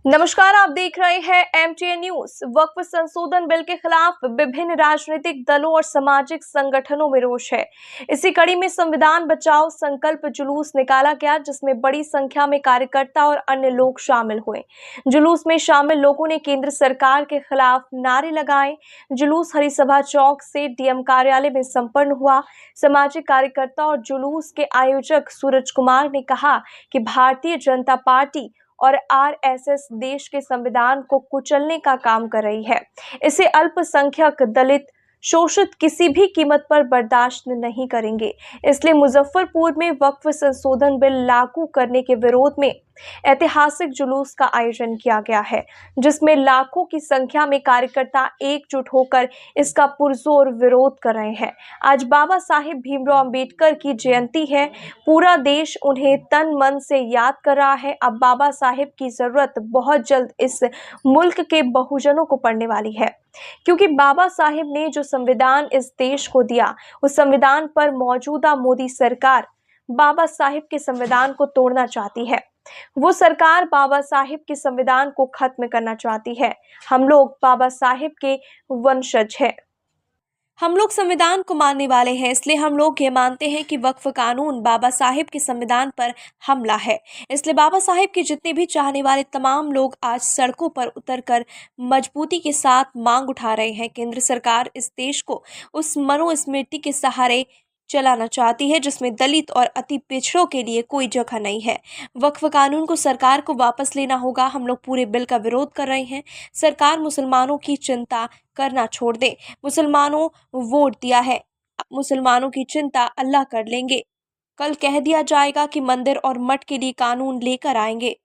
नमस्कार, आप देख रहे हैं एमटीएन न्यूज। वक्फ संशोधन बिल के खिलाफ विभिन्न राजनीतिक दलों और सामाजिक संगठनों में रोष है। इसी कड़ी में संविधान बचाओ संकल्प जुलूस निकाला गया, जिसमें बड़ी संख्या में कार्यकर्ता और अन्य लोग शामिल हुए। जुलूस में शामिल लोगों ने केंद्र सरकार के खिलाफ नारे लगाए। जुलूस हरिसभा चौक से डीएम कार्यालय में संपन्न हुआ। सामाजिक कार्यकर्ता और जुलूस के आयोजक सूरज कुमार ने कहा कि भारतीय जनता पार्टी और आरएसएस देश के संविधान को कुचलने का काम कर रही है। इसे अल्पसंख्यक, दलित, शोषित किसी भी कीमत पर बर्दाश्त नहीं करेंगे। इसलिए मुजफ्फरपुर में वक्फ संशोधन बिल लागू करने के विरोध में ऐतिहासिक जुलूस का आयोजन किया गया है, जिसमें लाखों की संख्या में कार्यकर्ता एकजुट होकर इसका पुरजोर विरोध कर रहे हैं। आज बाबा साहेब भीमराव अंबेडकर की जयंती है। पूरा देश उन्हें तन मन से याद कर रहा है। अब बाबा साहेब की जरूरत बहुत जल्द इस मुल्क के बहुजनों को पड़ने वाली है, क्योंकि बाबा साहेब ने जो संविधान इस देश को दिया, उस संविधान पर मौजूदा मोदी सरकार बाबा साहेब के संविधान को तोड़ना चाहती है। वो सरकार बाबा साहेब के संविधान को खत्म करना चाहती है। हम लोग बाबा साहेब के वंशज हैं। हम लोग संविधान को मानने वाले हैं, इसलिए हम लोग ये मानते हैं कि वक्फ कानून बाबा साहेब के संविधान पर हमला है। इसलिए बाबा साहेब के जितने भी चाहने वाले तमाम लोग आज सड़कों पर उतरकर मजबूती के साथ मांग उठा रहे हैं। केंद्र सरकार इस देश को उस मनुस्मृति के सहारे चलाना चाहती है, जिसमें दलित और अति पिछड़ों के लिए कोई जगह नहीं है। वक्फ कानून को सरकार को वापस लेना होगा। हम लोग पूरे बिल का विरोध कर रहे हैं। सरकार मुसलमानों की चिंता करना छोड़ दे। मुसलमानों वोट दिया है, मुसलमानों की चिंता अल्लाह कर लेंगे। कल कह दिया जाएगा कि मंदिर और मठ के लिए कानून लेकर आएंगे।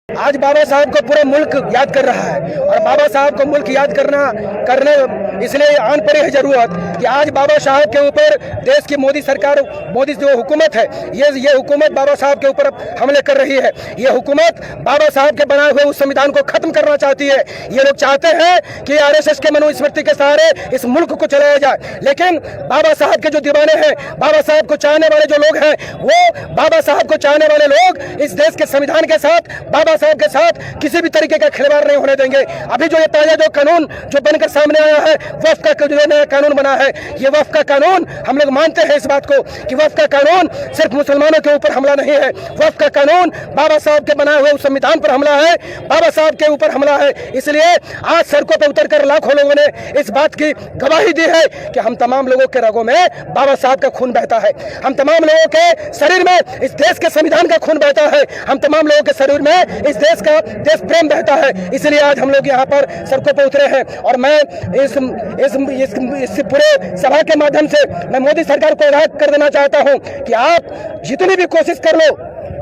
आज बाबा साहब को पूरा मुल्क याद कर रहा है, और बाबा साहब को मुल्क याद करने इसलिए आन पड़ी है जरूरत कि आज बाबा साहब के ऊपर देश की मोदी सरकार, मोदी जो हुकूमत है, ये हुकूमत बाबा साहब के ऊपर हमले कर रही है। ये हुकूमत बाबा साहब के बनाए हुए उस संविधान को खत्म करना चाहती है। ये लोग चाहते हैं कि आरएसएस के मनुस्मृति के सहारे इस मुल्क को चलाया जाए, लेकिन बाबा साहब के जो दीवाने हैं, बाबा साहब को चाहने वाले जो लोग हैं, वो बाबा साहब को चाहने वाले लोग इस देश के संविधान के साथ, बाबा साहब के साथ किसी भी तरीके का खिलवाड़ नहीं होने देंगे। अभी जो ये ताजा जो कानून जो बनकर सामने आया है, वक्फ का जो नया कानून बना है, ये वक्फ का कानून, हम लोग मानते हैं इस बात को कि वक्फ का कानून सिर्फ मुसलमानों के ऊपर हमला नहीं है। वक्फ का कानून बाबा साहब के बनाए हुए उस संविधान पर हमला है, बाबा साहब के ऊपर हमला है। इसलिए आज सड़कों पर उतरकर लाखों लोगों ने इस बात की गवाही दी है कि हम तमाम लोगों के रगों में बाबा साहब का खून बहता है, हम तमाम लोगों के शरीर में इस देश के संविधान का खून बहता है, हम तमाम लोगों के शरीर में इस देश का देश प्रेम बहता है। इसलिए आज हम लोग यहाँ पर सड़कों पर उतरे हैं, और मैं इस पूरे सभा के माध्यम से मैं मोदी सरकार को हिदायत कर देना चाहता हूँ कि आप जितनी भी कोशिश कर लो,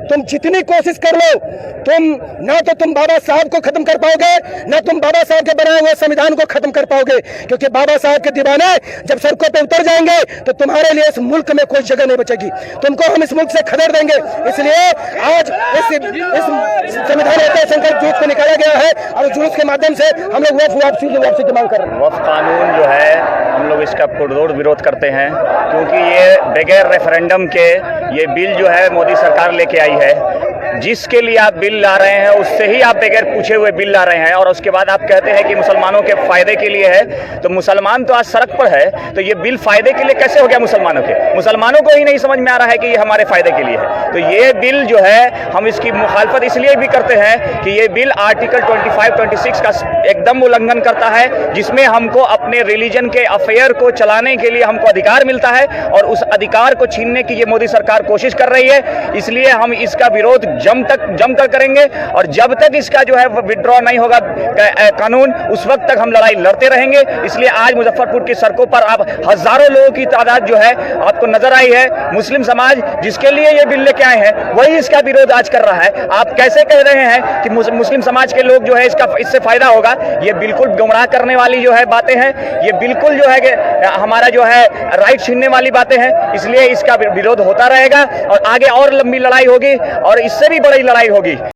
तुम जितनी कोशिश कर लो, तुम बाबा साहब को खत्म कर पाओगे, ना तुम बाबा साहब के बनाए हुए संविधान को खत्म कर पाओगे, क्योंकि बाबा साहब के दीवाने जब सड़कों पे उतर जाएंगे तो तुम्हारे लिए इस मुल्क में कोई जगह नहीं बचेगी। तुमको हम इस मुल्क से खदेड़ देंगे। इसलिए आज इस संविधान संकल्प जुलूस को निकाला गया है, और जुलूस के माध्यम से हम लोग वक्फ वापसी की मांग कर रहे हैं। वक्फ कानून जो है, हम लोग इसका पुरजोर विरोध करते हैं, क्योंकि ये बगैर रेफरेंडम के ये बिल जो है मोदी सरकार लेके आई है। जिसके लिए आप बिल ला रहे हैं, उससे ही आप बगैर पूछे हुए बिल ला रहे हैं, और उसके बाद आप कहते हैं कि मुसलमानों के फायदे के लिए है। तो मुसलमान तो आज सड़क पर है, तो ये बिल फायदे के लिए कैसे हो गया मुसलमानों के? मुसलमानों को ही नहीं समझ में आ रहा है कि ये हमारे फायदे के लिए है। तो ये बिल जो है, हम इसकी मुखालफत इसलिए भी करते हैं कि ये बिल आर्टिकल 25-26 का एकदम उल्लंघन करता है, जिसमें हमको अपने रिलीजन के अफेयर को चलाने के लिए हमको अधिकार मिलता है, और उस अधिकार को छीनने की ये मोदी सरकार कोशिश कर रही है। इसलिए हम इसका विरोध जमकर करेंगे, और जब तक इसका जो है विड्रॉ नहीं होगा कानून, उस वक्त तक हम लड़ाई लड़ते रहेंगे। इसलिए आज मुजफ्फरपुर की सड़कों पर अब हजारों लोगों की तादाद जो है आपको नजर आई है। मुस्लिम समाज जिसके लिए ये बिल लेके आए हैं, वही इसका विरोध आज कर रहा है। आप कैसे कह रहे हैं कि मुस्लिम समाज के लोग जो है इससे फायदा होगा? ये बिल्कुल गुमराह करने वाली जो है बातें हैं, ये बिल्कुल जो है कि हमारा जो है राइट छीनने वाली बातें हैं। इसलिए इसका विरोध होता रहेगा, और आगे और लंबी लड़ाई होगी, और इससे भी बड़ी लड़ाई होगी।